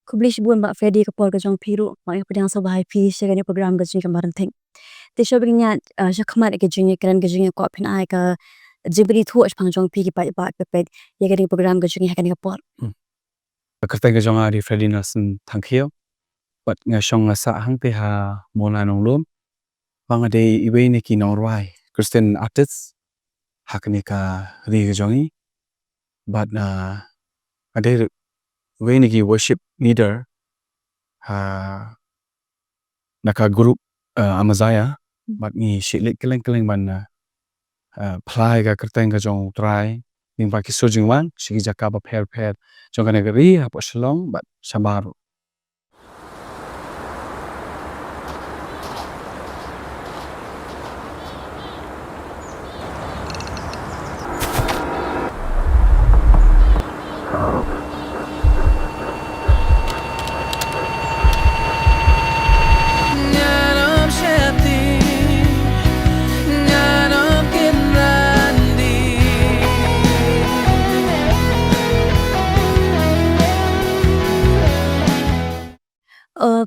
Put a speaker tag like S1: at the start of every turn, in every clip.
S1: Kublish buan ba Freddy kapol ka jong piru mai pedang sa bahay pi siya gani program ka jing kamaran thing. Te siya bignya siya kamat ka jing kan ka jing ko pin ai ka jibri thu as phang jong pi ki pa pe ya gani program ka jing gani kapol.
S2: Kertai ka jong ari Freddy nasun thangkhiyo. But nga shong nga sa hang te ha mona nong lum. Bang ade iwe ni ki norwai Christian artists hakani ka ri ka jongi. But ade iwe ni ki worship leader naka group amazaya. But ni shitlik keleng ban plai ka kertai ka jong try. Ning ba ki sojing wan shiki jaka ba per jong ka negeri hapo shalong but shabaru.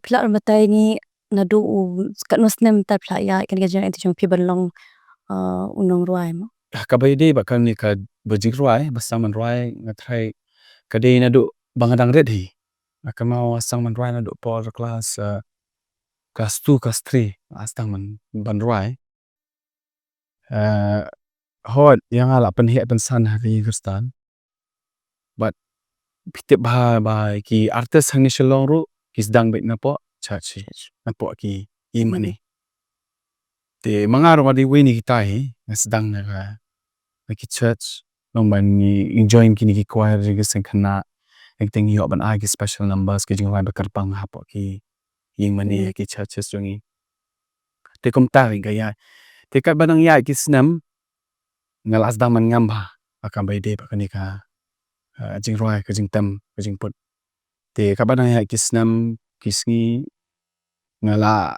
S1: Plak matai ni nadu kat no Snem tar plak ya kan ka jing itu jong pi balong unong ruai mo.
S2: Kabai de bakal ni ka bajik ruai basaman ruai ngatrai kadai nadu bangadang red hi. Akan mau asang man ruai nadu por kelas 2 kelas 3 astang man ban ruai. Hot yang ala penhiat pensan hari Kristan. But pitip bah ki artis hang ni shalong ru ki sedang bet napo church napo ki imani. Te mangaru adi weni kita hi sedang na ki church long ban ni enjoying kini ki choir ri sing khana ekting yo ban ai ki special numbers ki jing lai bakar pang hapo ki imani ki churches jongi. Te kom tari ga ya. Te kat banang ya ki Snem ngalas daman ngamba akan bay de bakani ka jing roi ka jing tem ka jing put. Te kat banang ya ki Snem kisngi ngala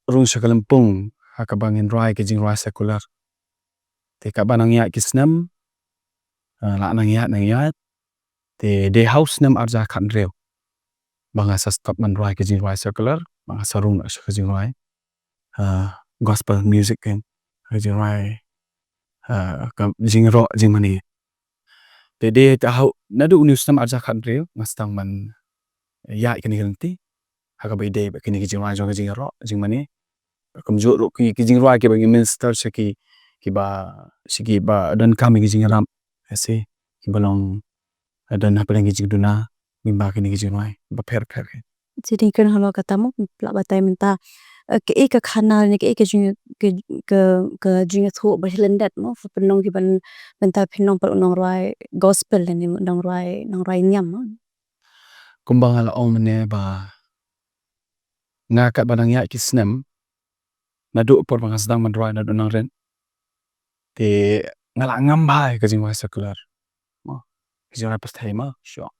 S2: rung syakalampung hakabangin roi ka jing roi sekular. Te kat banang ya ki Snem la nang ya te de house Snem arja khan reu. Banga sa stop man roi ka jing roi sekular banga sa rung na ka jing roi gospel music kan ka jing roi jing ro jing mani. Te de tahu nadu uni Snem arja khan reu ngastang man ya ikani ganti hakabay de bakini ki jing roi jong ka jing ro jing mani. Kamjur ro ki jing roi ke bangi minister shiki ki ba dan kami ki jing ram ese ki balong dan hapelang ki jing duna mimba kini ki jing roi ba per.
S1: Jadi kan halo katamu plak batai minta ke eka khana ni ke eka jing ke jing thu ba hilandat mo penong ki ban minta pinong par unong roi gospel ni unong roi nyam mo.
S2: Kumbang ala om ne ba ngakat banang ya ki Snem nadu por banga sedang man roi nadu nang ren. Te ngala ngambai ka jing roi sekular. Mo ki jing roi pastai mo sure.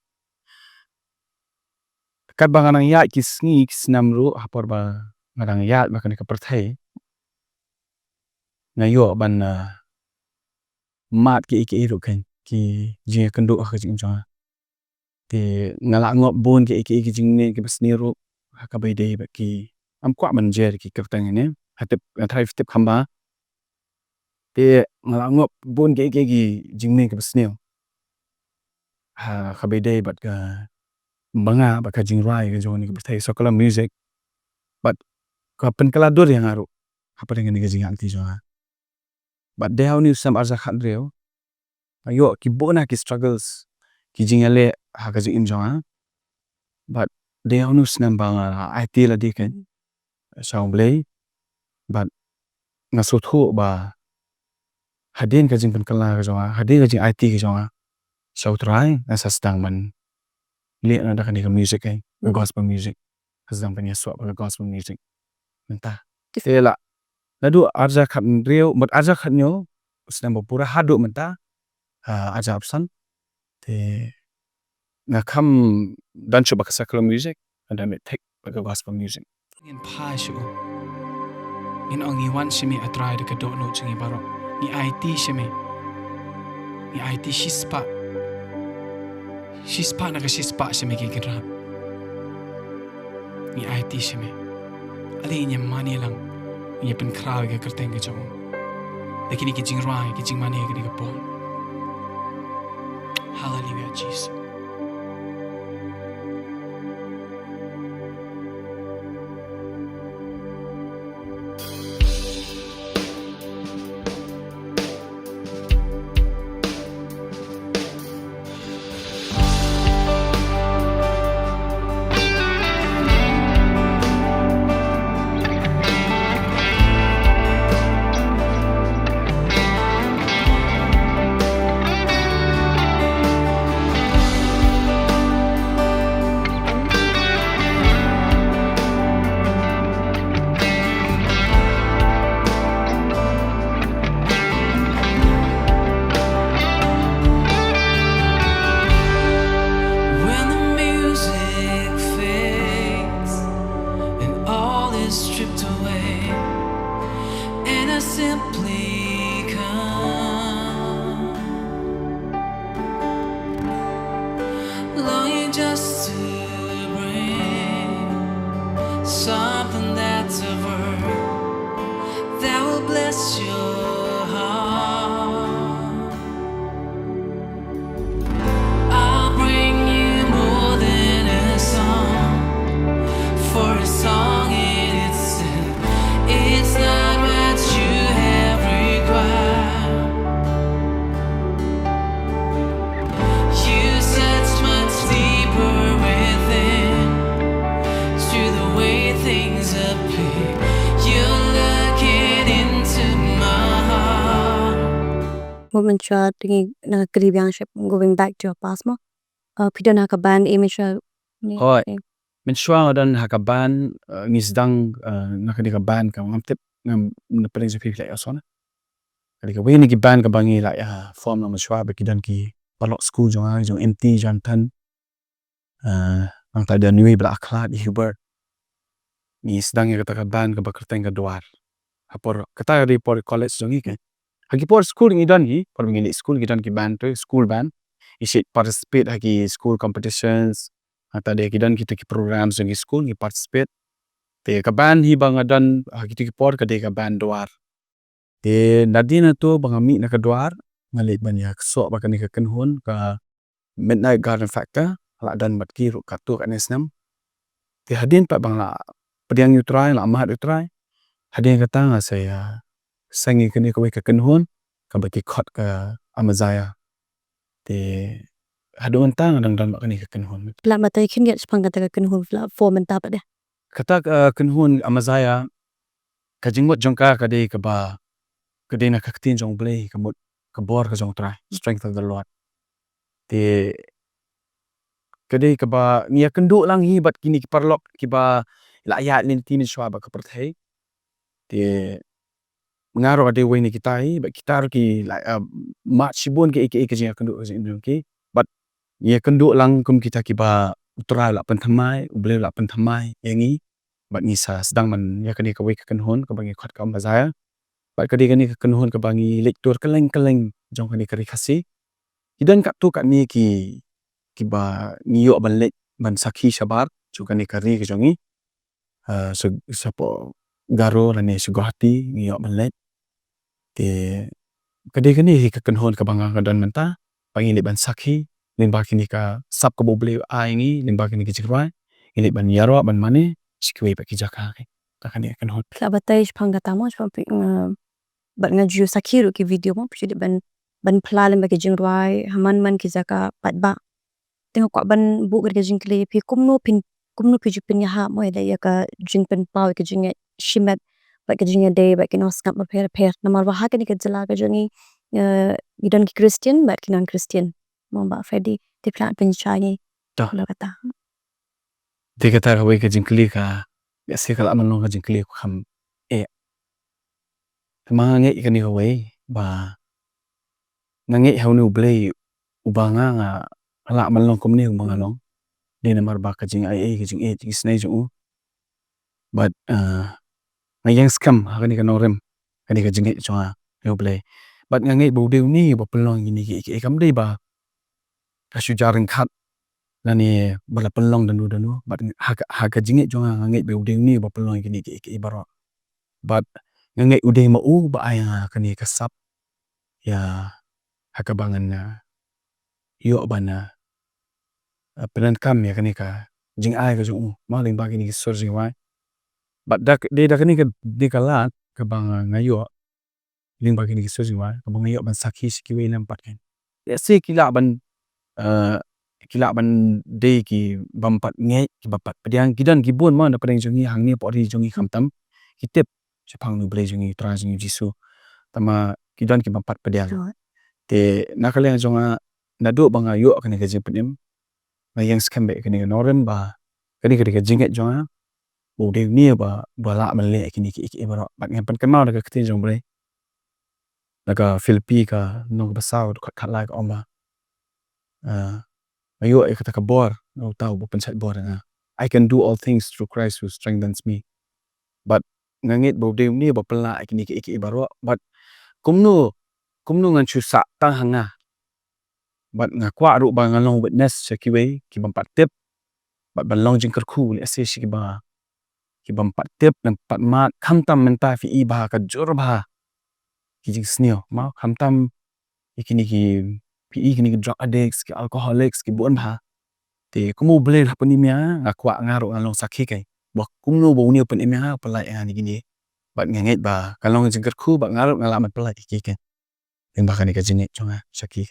S2: Kat banga nang ya ki Snem ru hapor ba ngadang ya bakani ka perthai ngayo ban mat ki ru kan ki jing kendu ka jing jong. Te ngala Ngop bon ki jing ne ki Sniew ru hakabay de baki am kwa man jer ki kertang ini hatip thai fitip khamba. Te ngala Ngop bon ki jing ne ki Sniew hakabay de bat ka banga baka jing roi ka jong ni ki perthai sokala music but ka penkala dur yang aru hapadang ni ka jing anti jong. But de hau ni Snem arja khan reu ayo ki bona ki struggles ki jing ale ha ka jing jong. But de hau ni Snem banga Aiti Ïalade kan saung Blei but ngasuthu ba hadin ka jing penkala ka jong hadin ka jing Aiti ka jong sau try asa sedang man lihat ada kan ka music kan gospel music sedang punya suap gospel music mentah tela nadu arja khan reu but arja khan yo Snem pura hadu mentah aja absan te ngakam dan coba ka secular music and then take ka gospel music in passion in ongi wan simi atrai de ka do no chingi baro Ni Aiti sheme. Ni Aiti shispa. Shispa naga shispa sheme kikin rap. Ni Aiti sheme. Ali inya mani lang. Inya pen kraw ke kerteng ke jong. Lakini ki jingrai ki jingmani ke di kapon. Hallelujah Jesus.
S1: Woman chat tingi na keribang ship going back to your past mo. Pida na ka band image
S2: Hoi. Men shwang dan hakaban ngisdang nakadi ka ban ka ngam tip ngam na pring sepi like asona. Kali ka weni ki ban ka bangi like form na shwa be kidan ki palok school jong MT jan tan ang ta da nui bla akhlad Hubert. Ngisdang ya ka ban ka bakerteng ka duar. Hapor kata ri por college jong ke. Hagi por school ngi dan hi por ngi school gidan ki band to school band isi participate hagi school competitions ata de gidan kita ki programs ngi school ngi participate te ka band hi bang adan hagi ki por ka de ka band doar te nadina to bang mi na ka doar ngalit banyak so ba kan ka kenhun ka midnight garden factor ala dan mat ki ru ka tu kan Snem te hadin pa bang la pediang you try la mat you try hadin kata nga saya sangi kini ko ka kenhun ka baki khot ka amazaya te hadon tang dang dan makani ka kenhun
S1: pla matai khin get spang ka kenhun fla form ta pa de
S2: kata kenhun amazaya ka jingmot jongka ka de ka ba ka de na kaktin jong Blei ka mot ka bor ka jong try strength of the Lord te ka de ka ba ngia kendu lang hi bat kini ki parlok ki ba la ya lin tin shwa ba ka perthai te ngaro ade we ni kitai ba kitar ki like mat sibun ke jing kendu ki but ye kendu lang kum kita ki ba utra la pen thamai uble la pen thamai yengi but ni sa sedang man ya kani ka we ka kenhon ka bangi khat ka mazaya but kadi kani ka kenhon ka bangi lektur keleng jong kani kari khasi hidan ka tu ka ni ki ba niyo ban lek ban sakhi shabar chu kani kari ka jongi so sapo garo la ne sugati niyo ban lek te kadi kani ka kenhon ka banga ka dan menta pangi le ban sakhi nin ba kini ka sap ka boble ai ngi nin ba kini ki chikrai ini ban yaro ban mane sikwe ba ki jaka ka kani kenhon
S1: pla batai spang ta mo spang bat nga ju sakhiru ki video mo pidi ban pla le ba ki jingrai haman man ki jaka pat ba tengok kwa ban bu ga jing kle pi kumno pi ju pin ya ha mo ida ya ka jing pen pau ki jing shimet ba ki jing day ba ki no skap ba per namar wa ha ka ni ka jala ka jongi idan ki Christian ba ki non Christian mo ba Freddy ti plan pin chani
S2: ta
S1: lo kata
S2: de kata ka we ka jingkli ka ya se kala man long ka jingkli ko kham e ma nge ka ni ka we ba nge haunu Blei ubanga nga ala man long kom ni ubanga long de namar ba ka jing ai ka jing jing snai ju but ngayang scam ha ka ni ka norem ka ni ka jing jo Blei But ngay bầu đều ni bọc pelong gini ki kam dei ba kasu jaring khat lani bala pelong danu but haga jinge jonga ngay bầu đều ni bọc pelong gini ki baro but ngay ude ma u ba aya kani kasap ya haga bangan yo bana penan kam ya kani ka jing ai ka jong maling ba gini sor jing wai but da kani ka de kalat ka bang ngayo ling ba gini sor jing wai ka bang ngayo ban sakhi sikiwe nam pat kan ya se kila ban day ki bampat nge ki bapat padiang kidan ki bon ma na padang jongi hangni pori jongi khamtam ki tep chapang nu Blei jongi tra jongi jisu tama kidan ki bampat padiang te nakale jonga nado banga yo kani ka jepenim ma yang skambe kani ka norem ba kani ka jinget jonga bo de ni ba la man le kini ki baro bat ngam pan kan ma ka ktin jong Blei naka Philippi ka nong basau khat lai ka oma ayo kata ka bor no tau bo pensat bor nga I can do all things through Christ who strengthens me but ngangit bo de ni ba pala kini ki baro but kumnu ngan chu sa ta hanga but nga kwa ru ba ngalong witness sekiwe ki bampat tip but ban long jing khu le se shi ki bampat tip nang pat mat khamtam menta fi I ba ka jor ba ki jing Sniew ma khamtam ikini ki pi kini ki drug addicts ki alcoholics ki bon ba te kumu Blei hapuni mia akwa ngaro ngalong sakhi kai bo kumnu bo ni open emia palai ani gini bat ngengit ba kalong jingkar khu ba ngaro ngalamat palai ki ke eng ba kani ka jine chonga sakhi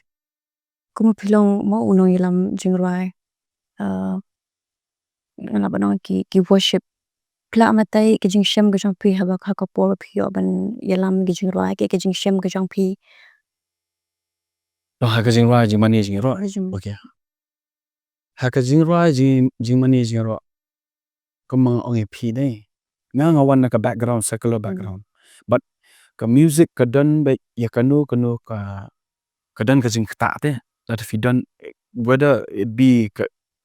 S1: Kumu pilong mo unong ilam jingruai ngala banong ki worship pla matai ki jing shem ga jong pi haba ka por pi ban yalam ki jingruai ki jing shem ga jong pi
S2: no ha ka jingruai jingmani jingro okay ha ka jingruai jingmani jingro kumang ongi pi dei nga wan ka background secular background but ka music ka dan ba ya kanu ka dan ka jing ta te that if you done whether it be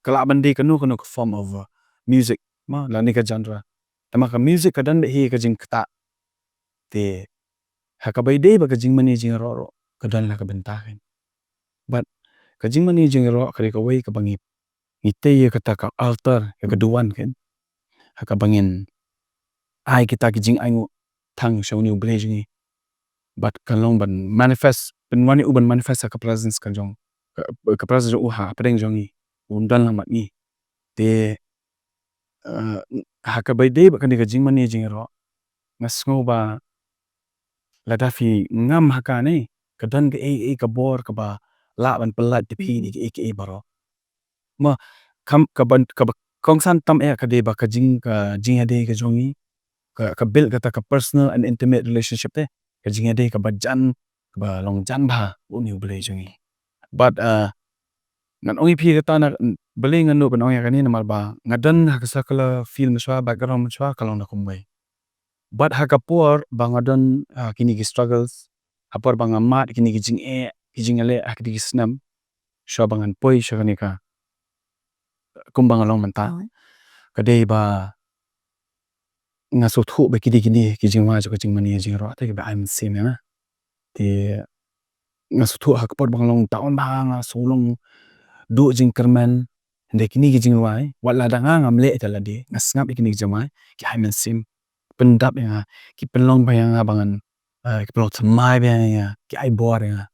S2: kala bandi kanu ka form of music ma la ni ka genre tama ka music ka dan hi ka jing ta te ha ka bai dei ba ka jing mani jing ro ka dan la ka benta kan but ka jing mani jing ro ka ka wei ka bangi ite ye ka ta ka altar ya ka duan kan ha ka bangin ai kita ki jing aingu thang show new Blei jingi but kan long ban manifest ben wani uban manifest ka presence kan jong ka presence u ha pedeng jongi undan lang mat ni te ha ka bai dei ba kan ka jing mani jing ro ngasngo ba la da fi ngam ha ka nei ka dan ka ka bor ka ba la ban pelat te pi ni ki baro ma kam ka ban ka kong san tam ka de ba ka jing ade ka jongi ka build ka ta ka personal and intimate relationship te ka jing ade ka ba jan ka ba long jan ba u new Blei jongi but ngan ongi pi ta na Blei ngan no ban ongi ka ni na mal ba ngadan ha ka sakala film swa background swa kalong na kumbai but ha ka por ba ngadan kini ki struggles ha por ba ngamat kini ki jing ale ha ki Snem swa bangan poi sha ni ka kumbang along manta ka dei ba nga so thu ba ki ki jing wa ka jing mani jing ro ta ki ba I'm same na te nga so thu ha ka por bang long taon ba nga so long du jing kerman de kini ki jing wai wala da nga ngam le ta la de nga snap ikini ki jamai ki I'm same pendap ya ki penlong ba ya bangan ki pelong tmai ba ya ki ai bor ya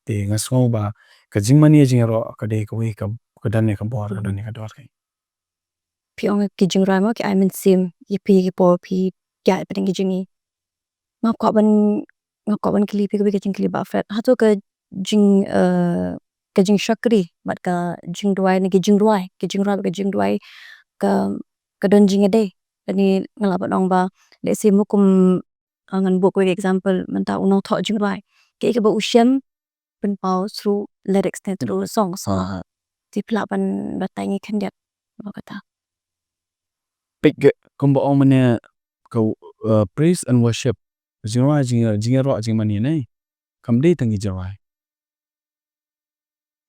S2: te nga so ba ka jing mani jing ro ka de ka we ka dan ne ka bor ka dan ne ka dor kai
S1: pi ong ki jingruai mo ki I mean sim ki pi ki por pi ya pedeng ki jingi ngak ko ban kili pi ki jing kili ba fret ha to ka jing shakri but ka jingruai ni ki jingruai ka don jing ade ani ngala banong ba le se mukum ngan bu ko example menta unong tho jingruai ki ba usyam pen pau through lyrics ne through songs ti pla ban batangi khandiat ba kata
S2: big combo on mane ka praise and worship jing ro jing mani nei kam de tangi jawai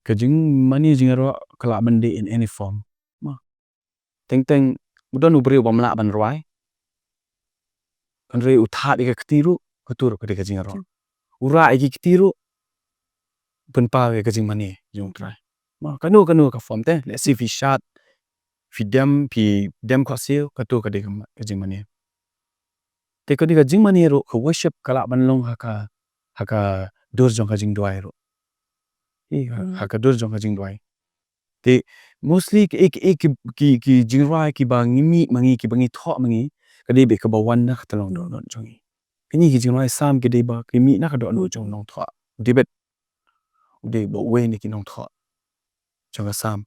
S2: ka jing mani jing ro kala bande in any form ma teng budon ubri bom la ban roi kan re utha de ka tiru ka tur ka de ka jing ro ura igi kitiru penpawe ke Jingmlien jong try ma kanu ka form te let's see if he shot fi dem kwasil katu ka de ke Jingmlien te ko diga Jingmlien ro ko worship kala banlong haka dur jong ka Jingdwai ro haka dur jong ka Jingdwai te mostly ki Jingdwai ki ba ngimi mangi ki bangi tho mangi ka de be ka ba wan na khatalong do non jongi kini ki Jingdwai sam ki de ba ki mi na ka do no jong nong tho debet de bo we ni ki nong tho jong sam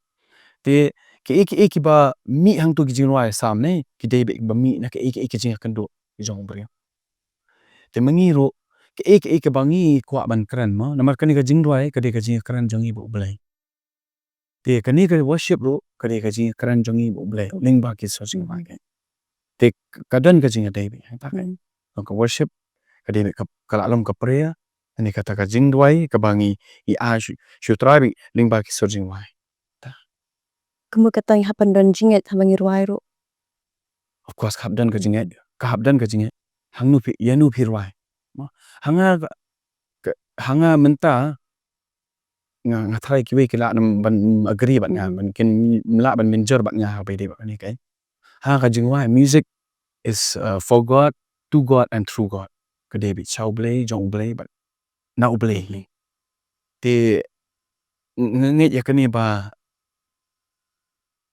S2: te ki ba mi hang tu ki Jingdwai sam ne ki de be ba mi na ki jing kan do ki jong bre te mangi ro ki bangi kwa ban kran ma namar kani ka Jingdwai ka de ka jing kran jongi bo Blei te kani ka worship ro ka de ka jing kran jongi bo Blei ling ba ki so jing ba ke te kadan ka jing de be ta ka worship ka de ka alom ka prayer ani kata ka Jingdwai ka bangi shu trabi ling ba ki so jing wai
S1: Kamu kata yang hapan dan jinget habangi ruai ro.
S2: Of course habdan ka jinget hang nu pi yanu pi ruai hanga menta nga thai ki we ki la nam ban agree ban nga ban kin la ban minjor ban nga ba de ba ni kai ha ka Jingdwai music is for God, to God and through God ka de bi chau Blei jong Blei but now Blei te nge ya kani ba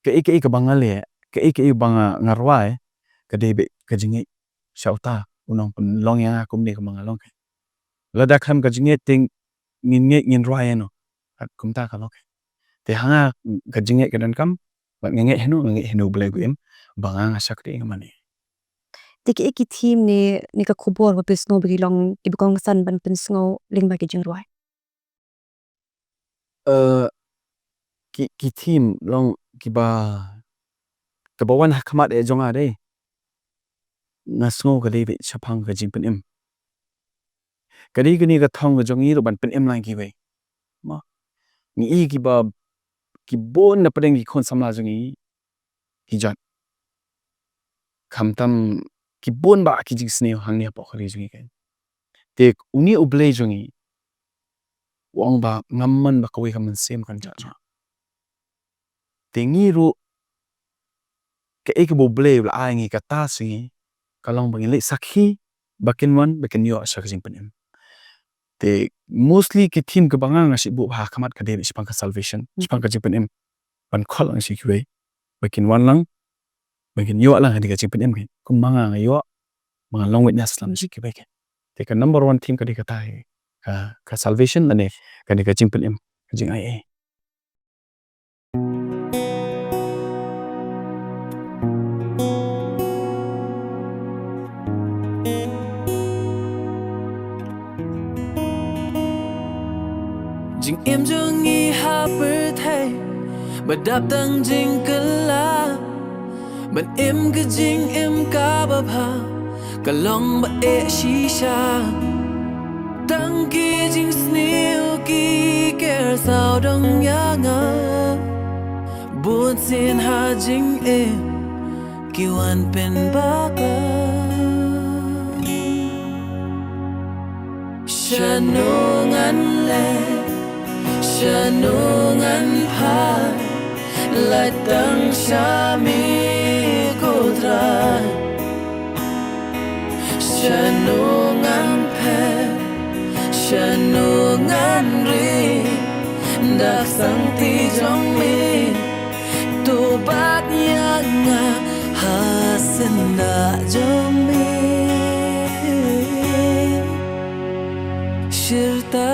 S2: ka bangale ka banga ngarwai ka de be ka jinge shauta unong pun long ya kum ne ka manga long kai la da kham ka jinge ting ngin rwai no at kum ta ka long te hanga ka jinge ka dan kam bat nge henu Blei guim banga nga sak de mani
S1: Tiki team ni ka kubor wa pisno bagi long ki bukong san ban pinsngo ling bagi Jingdwai.
S2: Ki team long ki ba wan hakamat e jonga de nasngo ka de be chapang ka jing pen kadi gani ka thong ka jongi ro ban pen lang ki we ma ni ki ba ki bon na padeng ki khon samla jongi ki jat khamtam ki bon ba ki jing Sniew hang ne pa khari jongi kai te uni Blei jongi wang ba ngamman ba kawi kaman sem kan ja te ngi ro ka bo Blei la ai ngi ka ta singi kalong bang le sakhi bakin wan bakin yo asa ka jing pen te mostly ki team ka banga nga si bu ha khamat ka de sipang ka salvation sipang ka jing pen ban khol ang si ki we bakin wan lang bakin yo lang ka jing pen kum manga nga yo mga long witness lam si ki we te ka number 1 team ka de ka ta ka salvation ane ka de ka jing pen ka jing ai
S3: Jing em jongi ha per thai badap tang jing kala ban em ka jing em ka ba pha kalong ba e shisha tang ki jing Sniew ki ker sao dong ya nga buồn xin ha jing em ki wan pen ba ka shanungan le shanungan phai lại tăng xa mi cô tra shanungan phe shanungan ri dak sang ti trong mi tu bat ya nga ha sen da trong mi shirta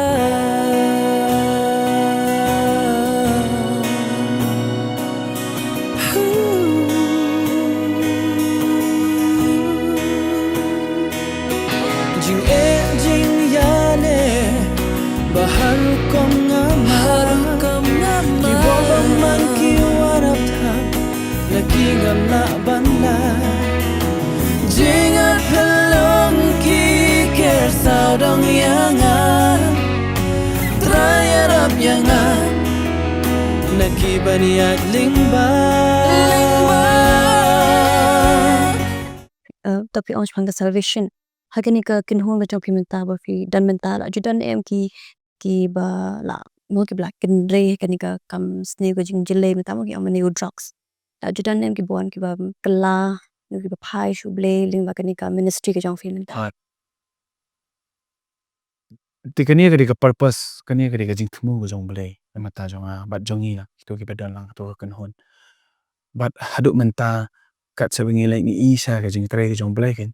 S3: na banda jingat pelong ki ker sao dong yanga trayarap yanga nakibaniat lingba
S1: Tapi orang Jepang ka salvation Hagani ka kinhong ka jong pimenta ba fi dan menta la judan em ki ba la mo ki black kendre kani ka kam Sniew ka jing jile menta mo ki amani drugs la judan em ki bon ki ba kala ki ba phai shu Blei ling ba kani ka ministry ka jong fi menta
S2: ti kani ka purpose kani ka jing thumu ka jong Blei mata jong bat jongi la to ki bedan lang to kan hon bat haduk menta kat sabingi lai ni isa ka jing tre ka jong Blei ken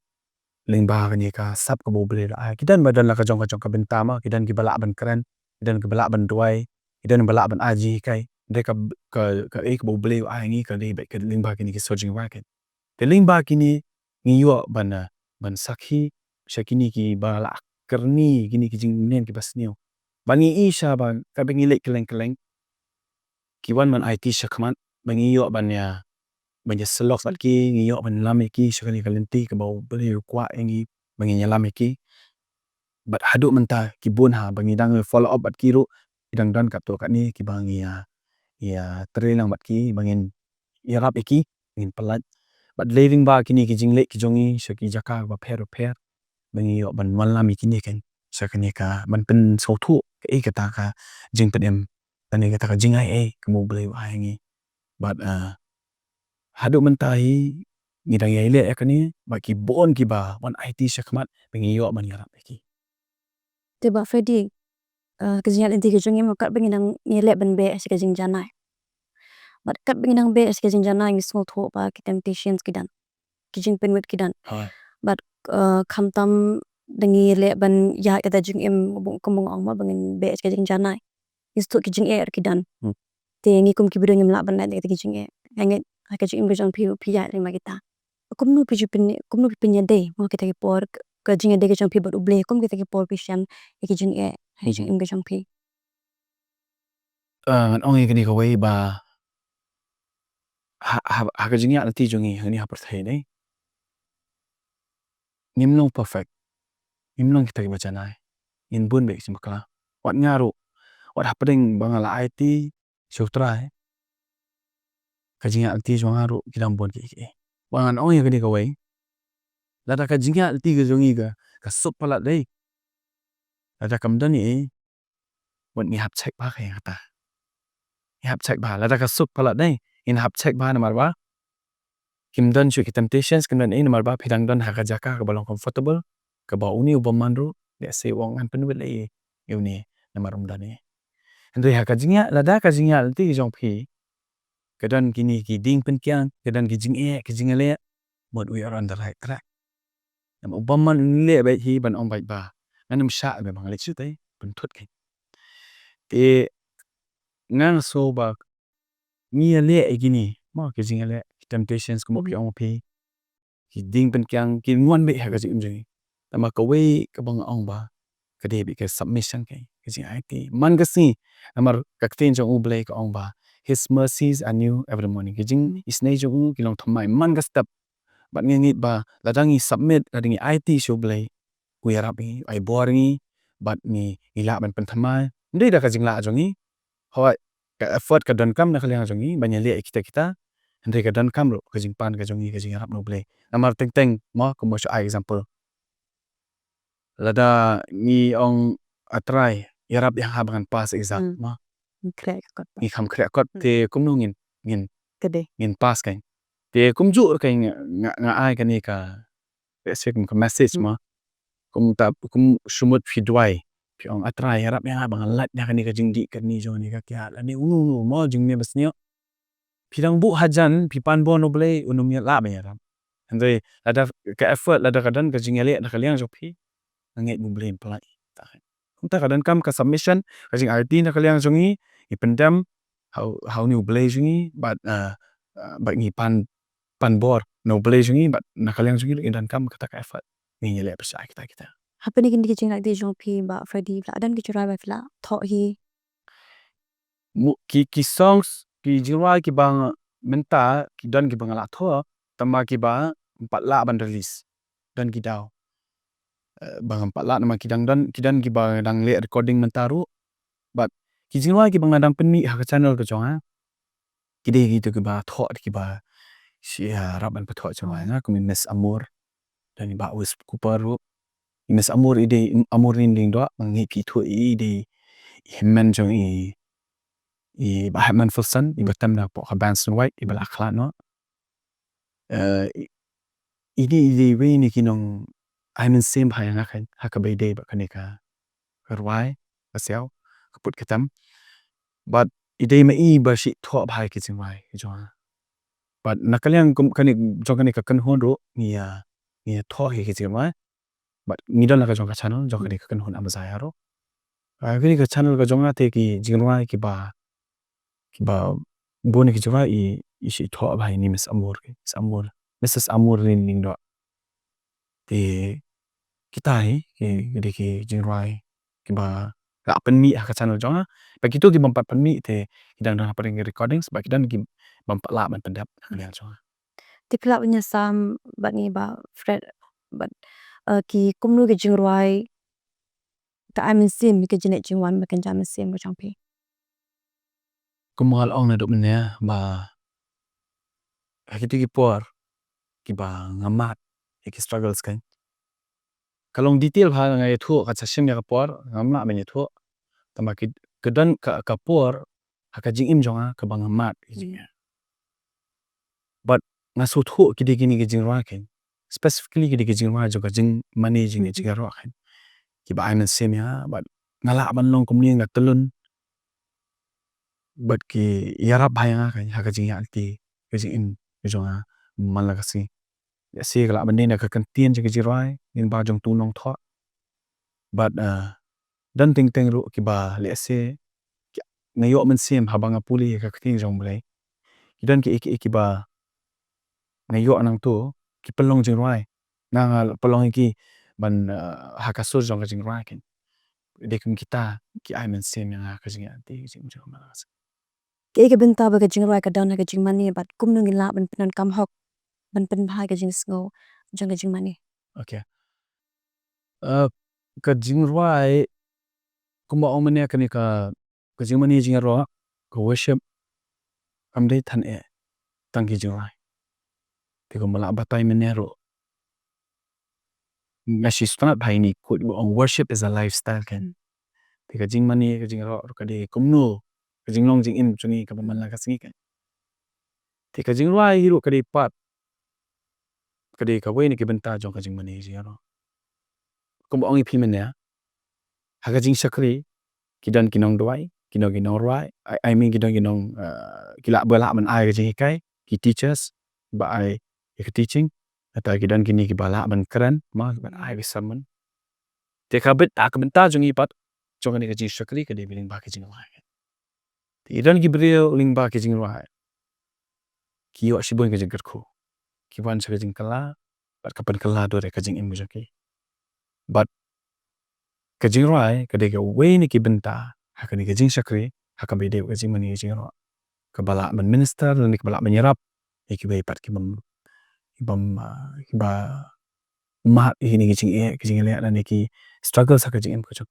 S2: ling ba kani ka sap ka bo Blei la kidan badan la ka jong ka benta ma kidan ki bala ban kran kidan ki bala ban duai kidan bala ban aji kai de ka ka bo Blei ngi ka le ba ka ling ba kani ki sojing wa ken te ling ba kini ngi yo ban sakhi shakini ki bala kerni gini ki Jingmlien ki Sniew bangi isa ba ka bengi lek keleng ki wan man Aiti shakman bangi yo ban ya selok bat ki ngi yo ban lame ki shakani kalenti ka bau Blei kwa ngi bangi nya lame ki bat hadu menta ki bun ha bangi dang follow up bat ki ru idang dan kap to kat ni ki bangi ya trelang bat ki bangin irap iki ngin pelat bat living ba kini ki jingle ki jongi shaki jaka ba pher bangi yo ban wan lame ki ni ken shakani ka ban pen so thu ka ta ka jing pen em tani ka ta ka jing ai ka mo Blei wa ngi bat hadu menta hi ngi dang yai le ekani ba ki bon ki ba wan Aiti shakmat bangi yo ban yarap iki
S1: te ba fedi ka jing inti ka jong em kat bengi nang ni le ban be ka jing janai bat kat bengi nang be ka jing janai ngi small tho ba ki temptations ki dan ki jing pen wet ki dan but kham tam dengi le ban ya ka jing em komong ong ma bangin be ka jing janai is to ki jing ki dan te ngi kum ki bido ngim la ban na de ki jing ngi ka jing be jong pi ya ring ma kita kumnu pi nya de mo kita ki por ka jing de ka jong pi ba Blei kum kita ki por pi sham ki jing jing im ka jong pi
S2: ong kani ka wei ba ha ka jing ya ti jongi hani ha par thai nei nimlong perfect nimlong kita ki bachanai in bun be sim kala wat ngaru wat happening bangala Aiti shotrai ka jing ya ti jong ngaru kidam bon ki wangan ong kani ka wei lada ka jing ya ti ka jongi ka sup pala dei lada kam dan ni wat ni hap check ba ka ngata ni hap check ba lada ka sup pala dei in hap check ba na marwa kim dan shu ki temptations kim dan in marba phidang dan ha ka jaka ka balong comfortable ka ba uni ubamandru le se wong an pen wele yuni na marum dani ndoi ha ka jingya lada ka jingya ti jong phi ka dan kini ki ding pen kyang ka dan ki jingale mod we are on the right track nam ubaman le ba hi ban ong bai ba nanam sha be bang le chu tai pen thut kai te ngang so ba ni le gini mo ki jingale temptations ko mo pi ong phi ki ding pen kyang ki ngwan be ha ka jing jing tama ka wei ka bang ong ba ka de bi ka submission kai ka jing Aiti man ka si amar ka tin jong Blei ka ong ba his mercies are new every morning ki jing isnei jong ki long thamai man ka step bat ngi ba ladangi submit ladangi Aiti show Blei ku yarap ni ai boringi bat ni ila ban pen thamai ndei da ka jing la jongi hoi ka effort ka dan kam na khalyang jongi banya le kita ndei ka dan kam ro ka jing pan ka jongi ka jing yarap no Blei amar teng mo ko mo example lada ni ong atrai yarap yang habangan pas exam ma ni kham khre kot te kumnu ngin pas kai te kumju kai nga ai ka ni ka second message ma kum shumut phi dwai phi ong atrai yarap yang habangan lat ya ka ni ka jingdi ka ni jo ni ka kya la ni unu mo jingme Sniew phidang bu hajan phi pan bon no Blei unum ya la ba yarap ndoi lada ka effort lada ka dan ka jingale na ka liang jo phi nget bu Blei pelai ta ka dan kam ka submission ka jing Aiti na ka liang jongi ipendam how new Blei jongi but ngi pan bor no Blei jongi but na ka liang jongi dan kam ka ta ka effort ngi le pa kita
S1: happening in the jing like the jong pi ba Freddy la dan ki churai ba fla tho hi
S2: ki songs ki jiwa ki bang menta ki dan ki bang la tho tama ki ba empat la ban release dan ki daw bang empat la nama ki dan ki ba dang le recording mentaru but ki jiwa ki bang dang penni ha channel ko chong ki de ki to ki ba tho ki ba si raban pa tho chong na ko miss amor dan ba wis kuparu Imas amor ide amorin ling doa ngi pi thu ide himmen jong I bahaman fulsan I batam na po kabansan white I balakla no ide we ni kinong aiman sim bahaya ngakan hakabay day ba kanika karwai kasyaw kaput katam but ide ma I ba shi thua bahaya kicing wai jong but nakalyang kanik jong kanika kan hondro ngia thua kicing wai but ngidon laka jong ka channel jong kanika kan hon amazaya ro kanika channel ka jong ate ki jingwai ki ba bone ki jwa I shi thua bahaya ni Miss Amor Mrs. Amor rin ning do te kita ki ki jingwai ki ba ka apen mi ka channel jong ba kito ki bampat pen mi te kidang dang paring recordings ba kidan ki bampat la man pendap ya jong
S1: Ti pelak punya sam bat ni ba Fred bat ki kumnu ke jingruai ka amin sim ke jenek jingwan ba kan jamin sim ko champi.
S2: kumal ong na do menya ba kito ki por ki ba ngamat ki struggles kan kalong detail ha ngai thu ka chashim ya ka por ngamna men thu tama ki kedan ka por ka jing im jonga ka bang ngamat but ngaso thu ki de gini ki jingwa ken specifically ki de ki jingwa jo ka jing managing ni jingwa ken ki ba aiman sem ya but ngala ban long kumni nga telun but ki yarap bhaya kan ha ka jing ya ki jing im jonga malakasi ya se kala ban ne ka kan tien ji ki jirai nin ba jong tu nong tho but dan ting teng ru ki ba le se ngayo man sem habanga puli ka ting jong blei kidan ki ba ngayo anang tu ki pelong jing rai nga pelong ki ban hakasur jong ka jing rai ken de kun kita ki aiman sem yang ka jing ati jing jong malas
S1: Ke benta ba ke jingruai ka down ka jing mani bat kumnu ngin la ban penan kam hok ban pen bha ka jing sngo jong ka jing mani.
S2: okay ka jing rai kuma omania kanika ka jing mani jing ro ka worship amde than e tangki jing rai te ko mala batai menero ngashi stanat bhai ni ko worship is a lifestyle kan te ka jing mani ka jing ro ka de kumnu ka jing long jing im chungi ka man la ka singi kan te ka jing rai ro ka de pat ka de ka we ni ki benta jong ka jing mani jing ro kum ongi phi men ya ha ka jing sakri kidan kinong doi kinong rai I mean kinong kila bala man ai ka jing kai ki teachers ba ai ka teaching ata kidan kini ki bala ban kran ma ban ai bi saman te ka bet ta ka benta jong I pat jong ni ka jing sakri ka de biling ba ki jing rai te idan ki brio ling ba ki jing rai ki yo shibon ka jing ko ki wan sa ka jing kala bat ka pan kala do re ka jing im ki but ka jing rai ka de ka we ni ki benta ha ka ni ka jing sakri ha ka be de ka jing mani jing ro ka bala man minister ni ka bala man yarap e ki be pat ki bam ki ba ma ini ki jing le na ni ki struggle sa ka jing im ko chok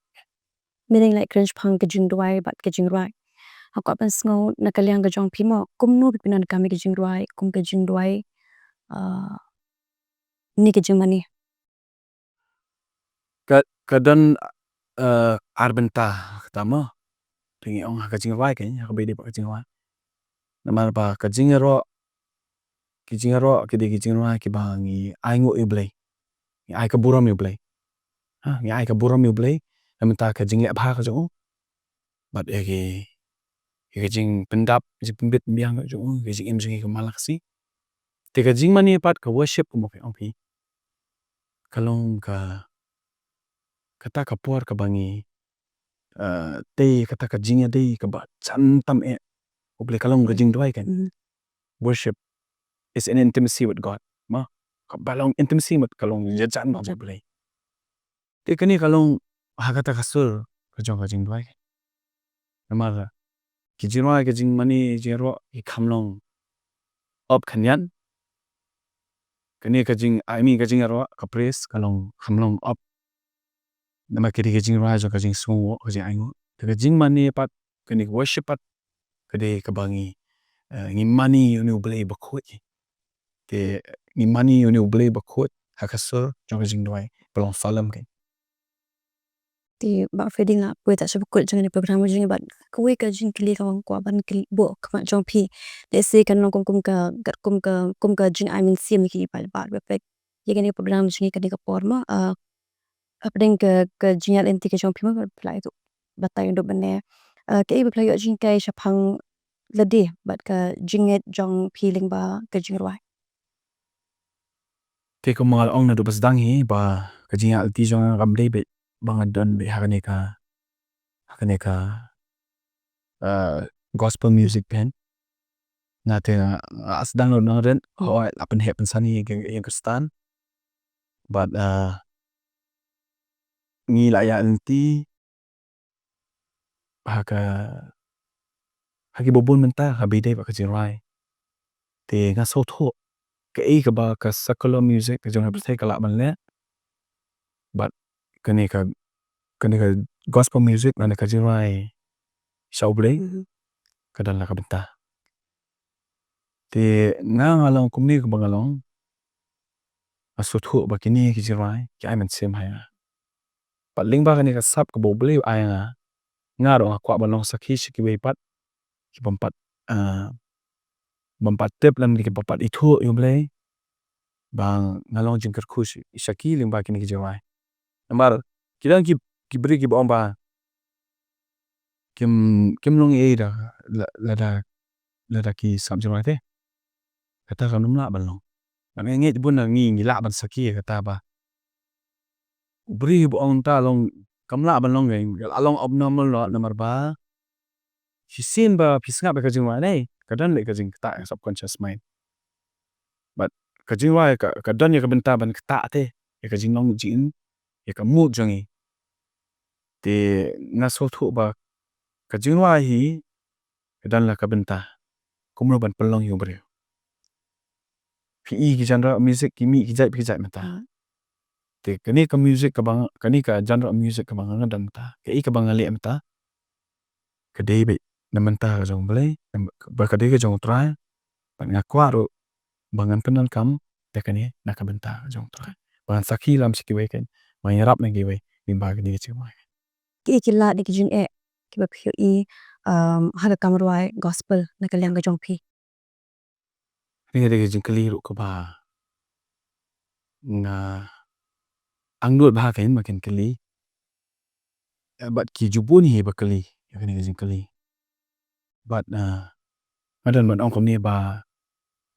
S1: Meaning like cringe phang ke jing duai bat ke jing ruai. Aku apan sngo nakalyang ka jong pimo kumnu pinan kami ke jing duai kum ke jing duai ni ke jing mani.
S2: ka dan arbenta tama tingi ong ka jing rai kan ha ka be de ka jing rai na ma ba ka jing ro ki de ki jing rai ki ba ngi ai ngo e blei ngi ai ka buram e blei ha ngi ai ka buram e blei na ma ta ka jing le bha ka jo but e ki jing pendap ji pembit biang jo ki jing im jing ka malaksi te ka jing mani pat ka worship ko mo pe ong pi kalong ka kata ka por ka bangi te kata ka jing ya de ka ba chan tam e oble kalong ka jing doi kan worship is an intimacy with God ma ka balong intimacy mat kalong ya chan ma oble te kani kalong ha kata ka sur ka jong ka jing doi namara ki jing doi ka jing mani jing ro ki khamlong op khanyan kani ka jing I mean ka jing ro ka praise kalong khamlong op nama kiri ka jing ro ka jing sungo ka jing aingo te ka jing mani pat kani worship pat kade ka bangi ngi mani uni oble ba khoi te ngi mani uni oble ba khoi ha ka sur jong ka jing doi belong falam kan
S1: Thì bạn feeding là quê tại sao quê chẳng nên program jing bạn quê cái jing kili kawan kwa ban kili bo kama jong pi let's say kan long kum ka jing I mean sim ki pal bar be ye kan program jing kan ka forma apa ding ke jing al enti ke jong pi ma play tu batai ndo bane ke be play jing kai shapang lade but ka jing et jong pi ling ba ka jing roi
S2: Te ko mga ong na dubas dangi ba kajinga alti jong gamde be bangadon be hakaneka gospel music pen na te as download na ren ho apen happen sani yang kristan but ngi la ya alti haki bobon menta habide ba kajinrai te nga so tho ka ka ba ka secular music ka jong hapte ka la man le but kaneka gospel music na kajinrai sau Blei kadan la ka benta te nga ngalong kumni ko bangalong asut hu ba kini ki jirai ki ai man sem haya paling ba kani ka sap ka bo Blei ai nga ro kwa balong sakhi shiki be pat ki bompat tep lam ki bompat ithu yo Blei bang ngalong jingkar khush ishaki ling ba kini ki jirai namar kidang ki bri ki bomba kim long e da la da ki sam jirai te kata ka num la balong nang nge bun na ngi la ban sakhi kata ba bri bo ong ta long kam la ban long ngai along abnormal lo namar ba si sin ba pisnga ba ka jingwa nei kadan le ka jing ta subconscious mind but ka jingwa ka dan ya ka benta ban ta te ya ka jing long jin ya ka mu jangi te na so thu ba ka jingwa hi kadan la ka benta kumro ban pelong yu bre pi ki genre music ki mi ki jai mata te kani ka music ka bang kani ka genre music ka bang ngadan ta ke ka bang le mata ka dei be namanta ka jong Blei ba ka dei ka jong try ban ngakwa ro bangan penan kam te kani na ka benta jong try ban sakhi lam siki we ken mai rap na gi we lim ba ka ni chi mai
S1: ki Ïalade ni ki jing e ki ba phi hada kamroi gospel na ka liang ka jong pi
S2: ni de jing kali ro ka ba nga angnut ba ken ma ken kali but ki jubun hi ba kali ya kani jing kali but adan ban ong kom ni ba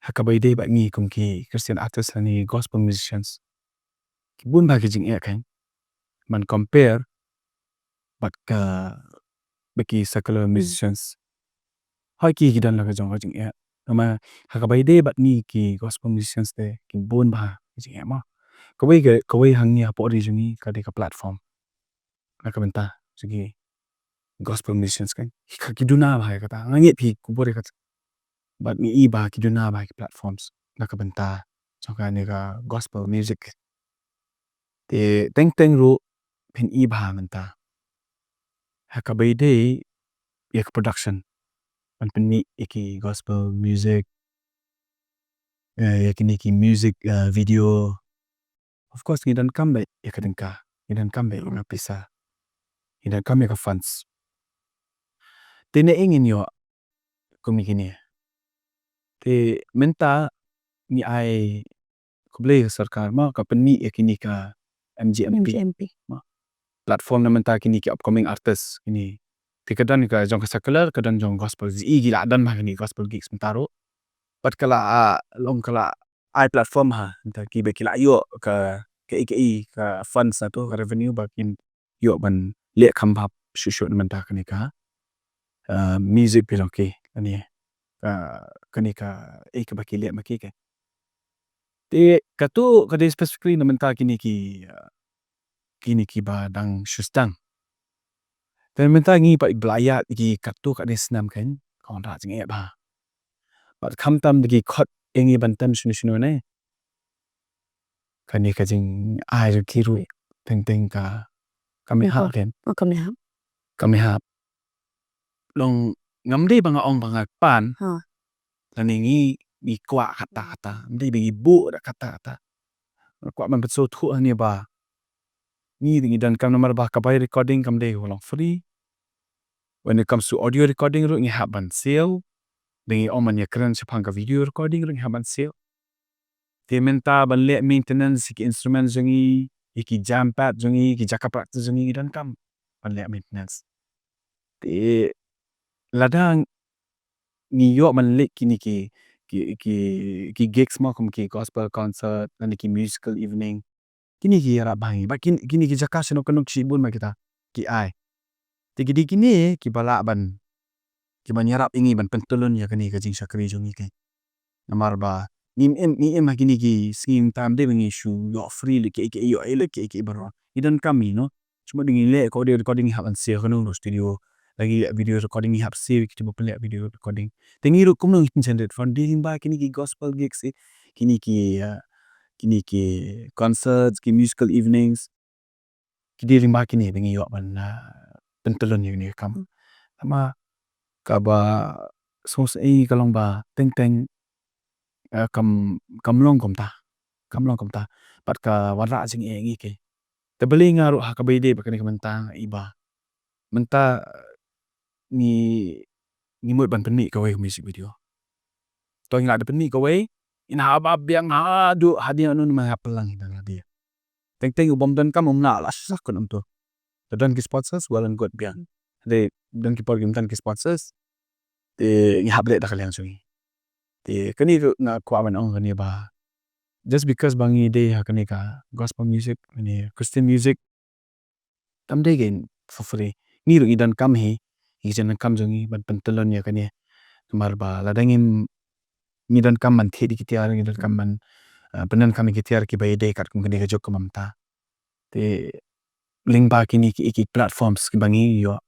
S2: hakabai dei ba ngi kum ki Christian artists ani gospel musicians ki bun ba ki jing e kan man compare but ka beki secular musicians hai ki gidan la ka jong ka jing e ama hakabai dei ba ni ki gospel musicians te ki bun ba jing e ma kawai hang ni apo ri jungi ka de ka platform na ka benta sigi gospel musicians kan ki duna ba ka ta ngi phi ku bore ka but mi i ba ki duna ba ki platforms na ka benta choka ni ka gospel music te teng ru phin i ba menta hakabai dei yak production an pini iki gospel music yakini ki music video of course ngidan kambe yakadengka ngidan kambe nga pisa ngidan kambe ka funds tene ingin yo kumikini te menta ni ai kublei sarkar ma ka pini yakini ka MGMP platform na menta kini ki upcoming artists ini tikadan ka jong ka secular kadan jong gospel zi gila dan ma ni gospel gigs mentaro pat kala long kala ai platform ha nta ki be kila yo ka funds na to ka revenue bakin yo ban le kham bab shu menta kani ka music bi okay ani kani ka ka baki le maki ke te ka to ka de specifically na menta kini ki ba dang shustang dan menta ngi pa blaya ki ka to ka de Snem kan kon ra jing e ba but kham tam de ki khot engi ban tam shunu ne kani ka jing ai ru ki ru teng ka kami ha ken kami ha long ngamde banga ong banga pan lani ngi kwa kata mde bi bu da kata kwa man so thu ani ba Ni dan kam nomor bah kabai recording kam dei walang free. When it comes to audio recording ru ngi haban sale. Dengi oman ya keren sepang ka video recording ru ngi haban sale. Te menta ban le maintenance ki instrument jungi, ki jam pad jungi, ki jakapat jungi dan kam ban le maintenance. Te ladang ni yo man le kini ki gigs mo kum ki gospel concert dan ki musical evening. Kini ki yara bangi, ba kini ki jakas no kanuk sibun ma kita ki ai. Te kini ki bala ban ki ban yarap ingi ban pentulun ya kini ka jing sakri jungi ke. Namar ba ni em kini ki skin time de bangi shu yo free le ke yo ele ke baro. Idan kami no cuma dingi le ko audio recording haban se kanu no studio lagi video recording hap se ki tiba pele video recording. Tengi ru kum no intended for din ba kini ki gospel gigs kini ki concerts ki musical evenings ki diring ba kini dengi yo ban pentulun ni kam. Sama kaba sos kalong ba teng kam long kom ta pat ka wara jing ngi ke te beli ngaru ha ka bede ba kani mentang iba menta ni mut ban penni ka wei music video to ngi ada penni ka wei ina ba biang adu hadia nun ma pelang dan dia teng ubom dan kam umna la sak kun to dan ki sponsors well and good biang de dan ki porgim dan ki sponsors te ngi hable da kalian sungi te kani na kwa ban ong kani ba just because bangi de ha kani ka gospel music ni Christian music tam de gen for free ni ru idan kam hi jan kam jungi ban pentelon ya kani mar ba ladangin ni dan kam man thedi ki tiar ni dan kam man penan kami ki tiar ki bai de kat kum kani ka jok mamta te link ba kini ki platforms ki bangi yo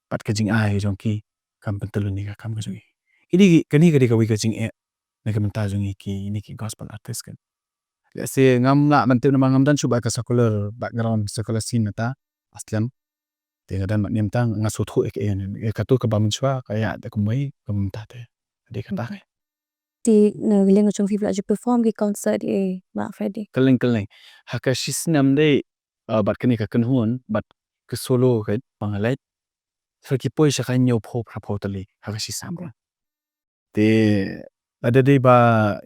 S2: pat ka jing ai jong ki kam pentelon ni ka kam ka jungi ini kani ka wi ka jing na kam ta jungi ki ni ki gospel artist kan se ngam na man te na ngam dan chuba ka secular background secular scene ta aslan te dan mak nem tang nga so thu ek e ka tu ka bam chwa ka ya da kumai kam ta te de ka ta
S1: Ti na giling chung fi ju perform ki concert e ba Friday.
S2: keleng ha ka Snem de bat kani ka kan huan bat ka solo ka pangalai fer ki poi sha ka nyo pho pra pho tali ha ka Snem te ada de ba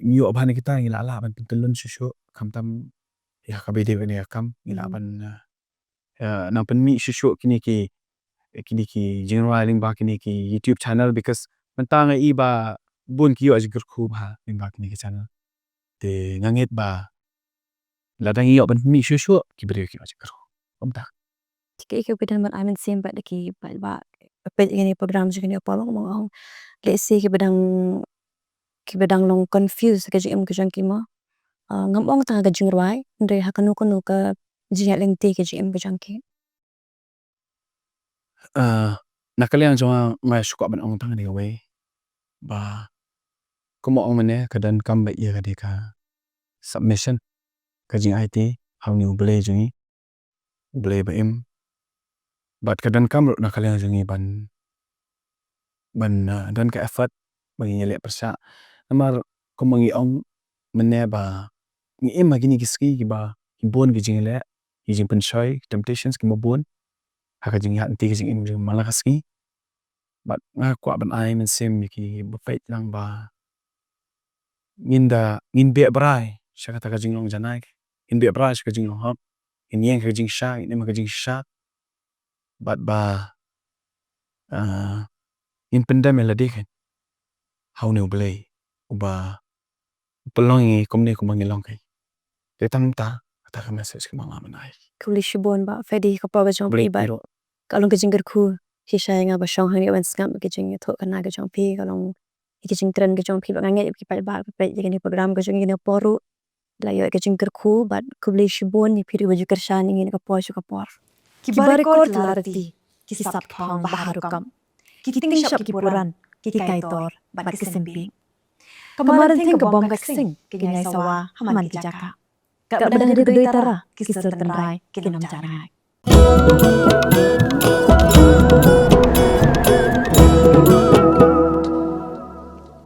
S2: nyo abhan kita ngila la ban telun shu kam tam ya ka be de ne kam ngila ban na pen mi shu kini ki Jingmlien ba kini ki YouTube channel because mentang i ba bun ki yo ajgur khu ba ba kini ki channel te nganget ba ladang yo ban mi shu ki bre ki ajgur omta
S1: Tika ikaw bidan man amin sim ba ki ba pet ini program ju kini apa mo let's say ki bedang long confused ka jim ka jang ki mo ngam ta ga jing rwai ndre ha kanu ka jing leng te ka jim ka jang ki
S2: nakalian jong ngai shu ban ong tang ni we ba komo ong mene ka dan kam ba ye ka de ka submission ka jing Aiti how new Blei jungi Blei ba im but ka dan kam nakalian jungi ban dan ka effort bagi nyele persa namar komangi ong mene ba ngi em gini kiski ki ba bon ki jing le ki jing pensoi temptations ki mo bon ha ka jing ya ti ki jing im jing malakaski but nga kwa ban ai men sem ki ba fait lang ba ngin be brai shaka ta ka jing long janai in be brai shaka jing long hop in yang ka jing sha in em ka jing sha but ba in pendam la de how new Blei uba pelongi komne kumangi long kai te tam ta kata ka message ki mama manai
S1: kuli shibon ba Friday ka pa ga jong pi ba kalong ka jing ku si shay nga ba shong hani wan skam ka jing tho kana ga jong pi kalong ki jing tren ga jong pi ba ngai ki pa ba pe ni program ga jong ni poru la yo ka jing ku ba kuli shibon ni piri waju kershan ni ka po ka por ki ba record larti ki sap thong baharukam ki ting shop ki puran ki kaitor ba ki semping kamaran think bom ka sing ki ngai sawa haman ki jaka ka badan doi tara ki sir tenrai ki nam jarai